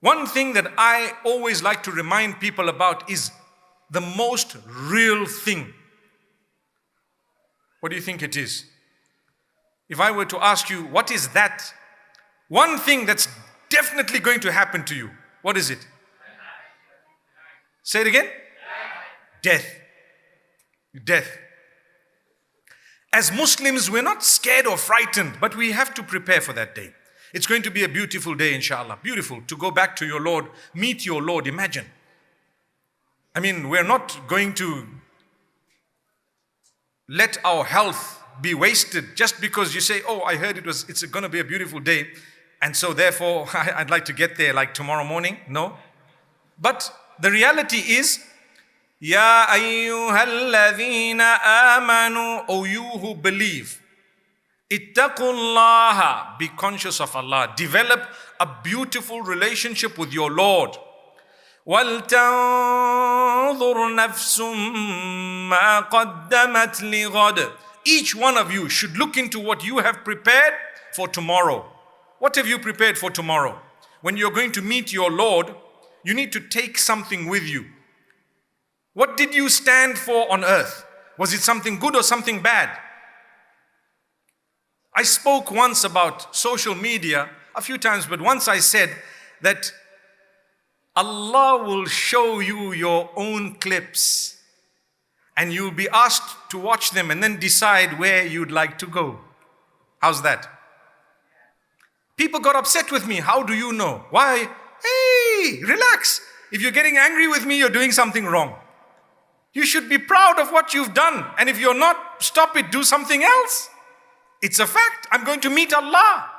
One thing that I always like to remind people about is the most real thing. What do you think it is? If I were to ask you, what is that one thing that's definitely going to happen to you? What is it? Say it again. Death. Death. As Muslims, we're not scared or frightened, but we have to prepare for that day. It's going to be a beautiful day, inshallah. Beautiful to go back to your Lord, meet your Lord. Imagine. I mean, we're not going to let our health be wasted just because you say, oh, I heard it's going to be a beautiful day, and so therefore I'd like to get there like tomorrow morning. No. But the reality is, Ya ayyuhalladhina amanu, O you who believe, ittaqullaha, be conscious of Allah. Develop a beautiful relationship with your Lord. وَلْتَنظُرْ نَفْسٌ مَا قَدَّمَتْ لِغَدٍ. Each one of you should look into what you have prepared for tomorrow. What have you prepared for tomorrow? When you're going to meet your Lord, you need to take something with you. What did you stand for on earth? Was it something good or something bad? I spoke once about social media a few times, but once I said that Allah will show you your own clips and you'll be asked to watch them and then decide where you'd like to go. How's that? People got upset with me. How do you know? Why? Hey, relax. If you're getting angry with me, you're doing something wrong. You should be proud of what you've done. And if you're not, stop it, do something else. It's a fact. I'm going to meet Allah.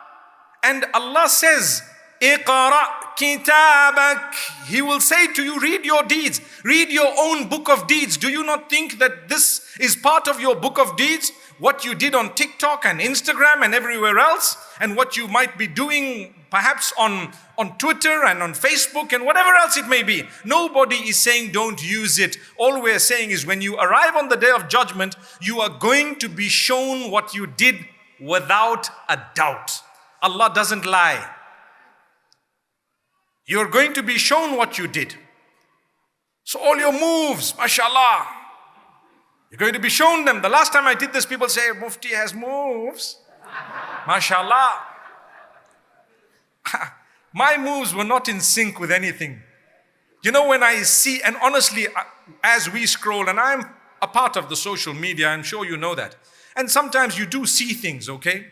And Allah says, Iqra kitabak. He will say to you, read your deeds. Read your own book of deeds. Do you not think that this is part of your book of deeds? What you did on TikTok and Instagram and everywhere else, and what you might be doing perhaps on Twitter and on Facebook and whatever else it may be. Nobody is saying don't use it. All we're saying is when you arrive on the day of judgment, you are going to be shown what you did without a doubt. Allah doesn't lie. You're going to be shown what you did. So all your moves, mashallah, you're going to be shown them. The last time I did this, people say, Mufti has moves. Mashallah. My moves were not in sync with anything. You know, when I see, and honestly, as we scroll, and I'm a part of the social media, I'm sure you know that. And sometimes you do see things, okay?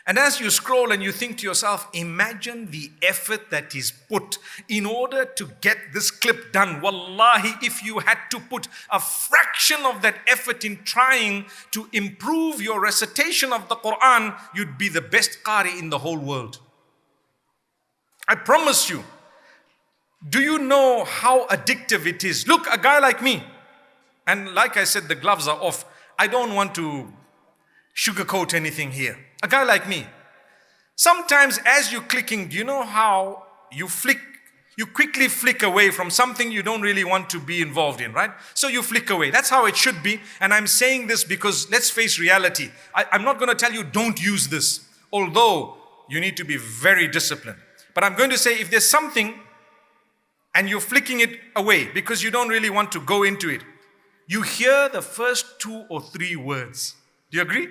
And as you scroll and you think to yourself, imagine the effort that is put in order to get this clip done. Wallahi, if you had to put a fraction of that effort in trying to improve your recitation of the Quran, you'd be the best qari in the whole world. I promise you. Do you know how addictive it is? Look, a guy like me, and like I said, the gloves are off. I don't want to sugarcoat anything here. A guy like me, sometimes as you're clicking, do you know how you quickly flick away from something you don't really want to be involved in, right? So you flick away. That's how it should be. And I'm saying this because let's face reality. I'm not going to tell you don't use this, although you need to be very disciplined. But I'm going to say if there's something and you're flicking it away because you don't really want to go into it, you hear the first 2 or 3 words. Do you agree?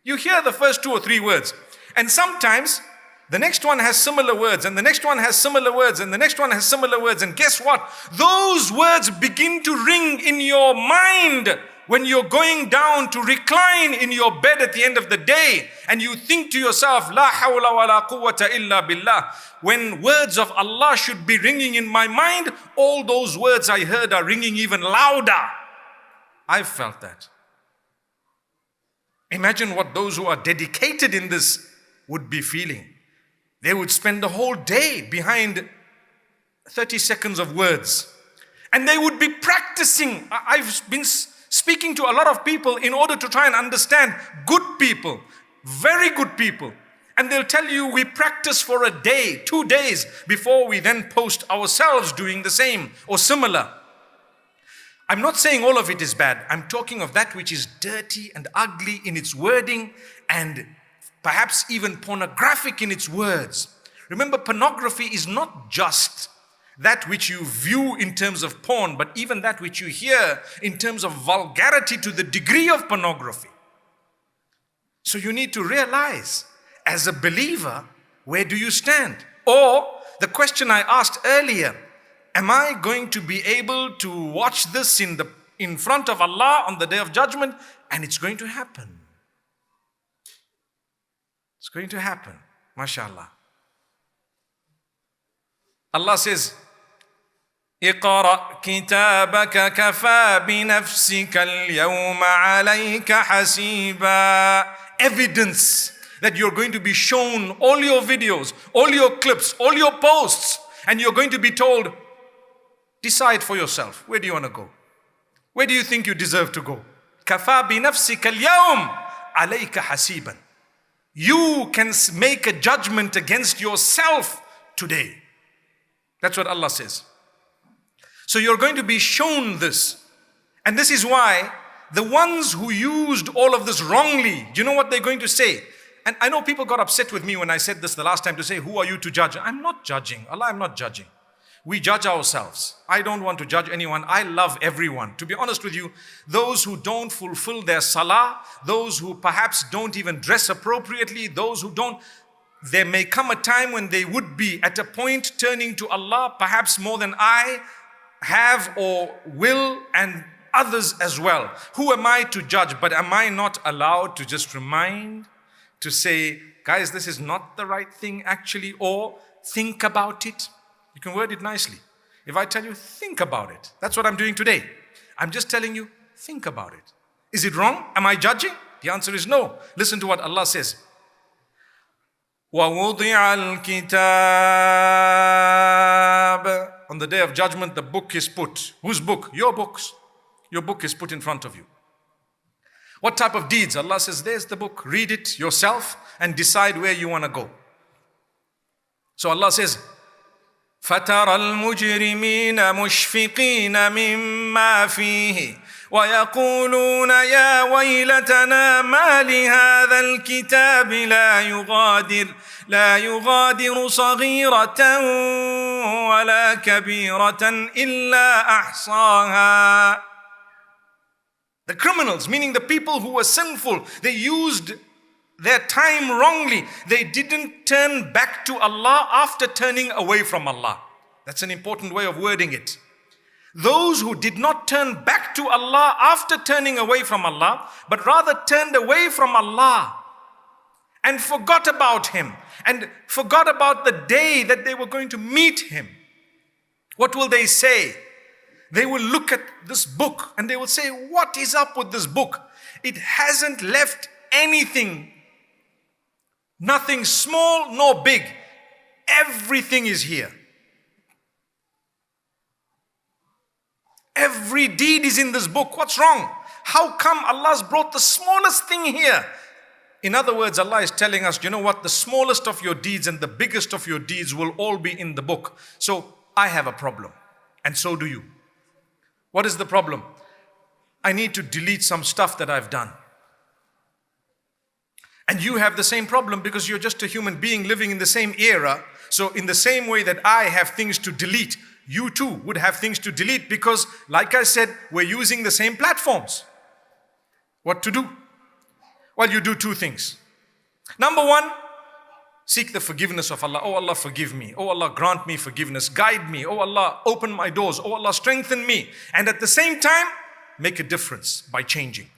You hear the first 2 or 3 words. And sometimes the next one has similar words, and the next one has similar words, and the next one has similar words. And guess what? Those words begin to ring in your mind when you're going down to recline in your bed at the end of the day. And you think to yourself, La hawla wa la quwwata illa billah. When words of Allah should be ringing in my mind, all those words I heard are ringing even louder. I've felt that. Imagine what those who are dedicated in this would be feeling. They would spend the whole day behind 30 seconds of words. And they would be practicing. I've been speaking to a lot of people in order to try and understand good people, very good people. And they'll tell you we practice for a day, 2 days before we then post ourselves doing the same or similar. I'm not saying all of it is bad. I'm talking of that which is dirty and ugly in its wording and perhaps even pornographic in its words. Remember, pornography is not just that which you view in terms of porn, but even that which you hear in terms of vulgarity to the degree of pornography. So you need to realize, as a believer, where do you stand? Or the question I asked earlier, am I going to be able to watch this in front of Allah on the Day of Judgment? And it's going to happen. It's going to happen. MashaAllah. Allah says, اقرأ كتابك كفى بنفسك اليوم عليك حسيبا. Evidence that you're going to be shown all your videos, all your clips, all your posts, and you're going to be told, decide for yourself, where do you want to go? Where do you think you deserve to go? كفى بنفسك اليوم عليك حسيبا. You can make a judgment against yourself today. That's what Allah says. So you're going to be shown this. And this is why the ones who used all of this wrongly, do you know what they're going to say? And I know people got upset with me when I said this the last time, to say, who are you to judge? I'm not judging. Allah, I'm not judging. We judge ourselves. I don't want to judge anyone. I love everyone. To be honest with you, those who don't fulfill their salah, those who perhaps don't even dress appropriately, those who don't, there may come a time when they would be at a point turning to Allah, perhaps more than I have or will, and others as well. Who am I to judge? But am I not allowed to just remind, to say, guys, this is not the right thing actually, or think about it? You can word it nicely. If I tell you, think about it. That's what I'm doing today. I'm just telling you, think about it. Is it wrong? Am I judging? The answer is no. Listen to what Allah says. وَوُضِعَ الْكِتَابِ. On the Day of Judgment, the book is put. Whose book? Your books. Your book is put in front of you. What type of deeds? Allah says, there's the book. Read it yourself and decide where you want to go. So Allah says, فَتَرَى الْمُجْرِمِينَ مُشْفِقِينَ مِمَّا فِيهِ وَيَقُولُونَ يَا وَيْلَتَنَا مَا لِهَذَا الْكِتَابِ لا يغادر صغيرة ولا كبيرة إلا أحصاها. The criminals, meaning the people who were sinful, they used their time wrongly. They didn't turn back to Allah after turning away from Allah. That's an important way of wording it. Those who did not turn back to Allah after turning away from Allah, but rather turned away from Allah and forgot about Him, and forgot about the day that they were going to meet Him. What will they say? They will look at this book and they will say, what is up with this book? It hasn't left anything, nothing small nor big. Everything is here. Every deed is in this book. What's wrong? How come Allah's brought the smallest thing here? In other words, Allah is telling us, you know what? The smallest of your deeds and the biggest of your deeds will all be in the book. So I have a problem, and so do you. What is the problem? I need to delete some stuff that I've done. And you have the same problem because you're just a human being living in the same era. So in the same way that I have things to delete, you too would have things to delete, because like I said, we're using the same platforms. What to do? Well, you do two things. Number one, seek the forgiveness of Allah. Oh Allah, forgive me. Oh Allah, grant me forgiveness. Guide me. Oh Allah, open my doors. Oh Allah, strengthen me. And at the same time, make a difference by changing.